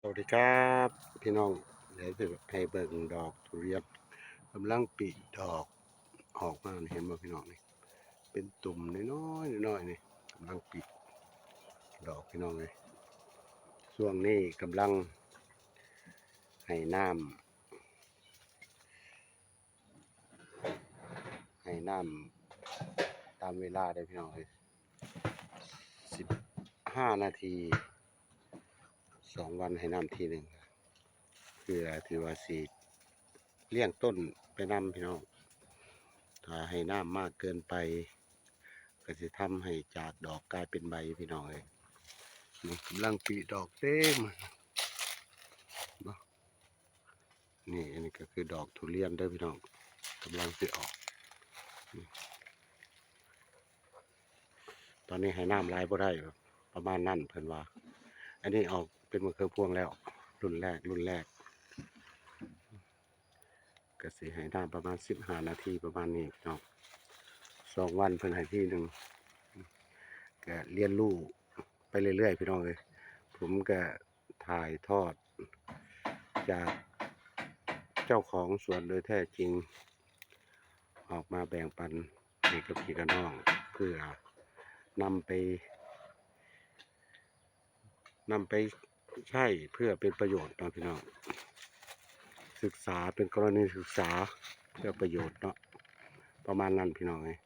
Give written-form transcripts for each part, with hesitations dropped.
สวัสดีครับพี่น้องเดี๋ยวจะให้เบิ่งดอกทุเรียนกำลังปิดอกออกมาเห็นบ่พี่น้องนี่เป็นตุ่มน้อยๆน้อยๆนี่กำลังปิดดอกพี่น้องเลยช่วงนี้กำลังให้น้ำตามเวลาได้พี่น้องเลย15 นาที2 วันให้น้ำทีหนึ่งเพื่อที่ว่าสีเลี้ยงต้นไปนำพี่น้องถ้าให้น้ำมากเกินไปก็จะทำให้จากดอกกลายเป็นใบพี่น้องเลยนี่กำลังปีดอกเต็มนี่อันนี้ก็คือดอกทุเรียนเด้อพี่น้องกำลังจะออกตอนนี้ให้น้ำลายบ่ได้ประมาณนั้นเพิ่นว่าอันนี้ออกเป็นมะเขือพวงแล้วรุ่นแรกก็สิให้น้ำประมาณ15 นาทีประมาณนี้พี่น้อง2 วันเพิ่นให้ทีหนึ่งก็เรียนรู้ไปเรื่อยๆพี่น้องเลยผมก็ถ่ายทอดจากเจ้าของสวนโดยแท้จริงออกมาแบ่งปันให้กับพี่กับน้องเพื่อนำไปใช้เพื่อเป็นประโยชน์เนาะพี่น้องศึกษาเป็นกรณีศึกษาเพื่อประโยชน์เนาะประมาณนั้นพี่น้องเลย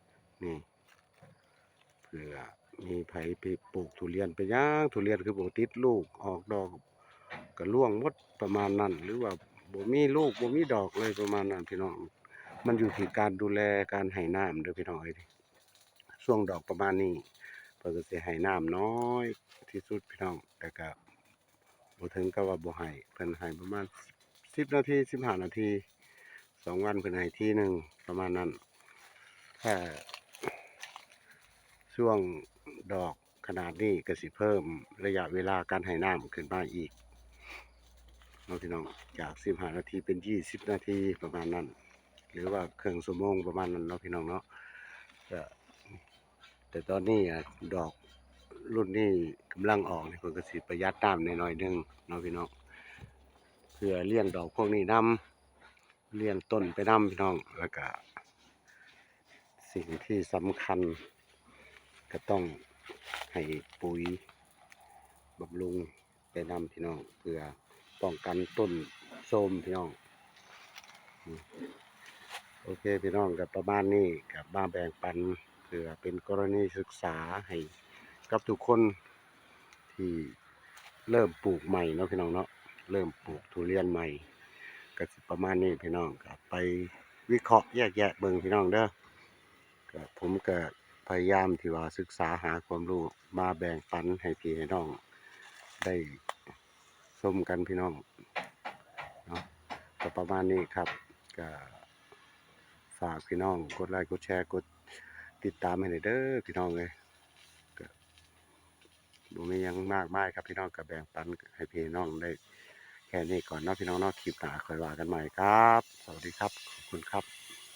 นี่เพื่อมีไผไปปลูกทุเรียนไปย่างทุเรียนคือปกติดลูกออกดอกก็ร่วงหมดประมาณนั้นหรือว่าบ่มีลูกบ่มีดอกเลยประมาณนั้นพี่น้องมันอยู่ที่การดูแลการให้น้ำเด้อพี่น้องเอ้ยช่วงดอกประมาณนี้เพิ่นก็สิให้น้ำน้อยที่สุดพี่น้องแต่ก็บ่ถึงกับว่าบ่ให้เพิ่นให้ประมาณ10 นาที15 นาที2 วันเพิ่นให้ทีหนึ่งประมาณนั้นถ้าช่วงดอกขนาดนี้ก็สิเพิ่มระยะเวลาการให้น้ำขึ้นมาอีกเนาะพี่น้องจาก15 นาทีเป็น20 นาทีประมาณนั้นหรือว่าครึ่งชั่วโมงประมาณนั้นเนาะพี่น้องเนาะแต่ตอนนี้ดอกรุ่นนี้กำลังออกนี่เพิ่นก็สิประหยัดน้ำหน่อยๆนึงเนาะพี่น้องเพื่อเลี้ยงดอกพวกนี้นำเลี้ยงต้นไปนำพี่น้องแล้วก็สิ่งที่สำคัญก็ต้องให้ปุ๋ยบำรุงไปนำพี่น้องเพื่อป้องกันต้นโทรมพี่น้องโอเคพี่น้องกับประมาณนี้กับมาแบ่งปันเพื่อเป็นกรณีศึกษาให้กับทุกคนที่เริ่มปลูกใหม่เนาะพี่น้องเนาะเริ่มปลูกทุเรียนใหม่ก็สิประมาณนี้พี่น้องก็ไปวิเคราะห์แยกแยะเบิ่งพี่น้องเด้อก็ผมก็พยายามที่ว่าศึกษาหาความรู้มาแบ่งปันให้พี่ให้น้องได้ชมกันพี่น้องเนาะก็ประมาณนี้ครับก็ฝากพี่น้องกดไลค์กดแชร์กดติดตามให้หน่อยเด้อพี่น้องเลยก็บ่มีหยังมากมายครับพี่น้องก็แบ่งปันให้พี่น้องได้แค่นี้ก่อนเนาะพี่น้องเนาะคลิปหน้าค่อยว่ากันใหม่ครับสวัสดีครับขอบคุณครับ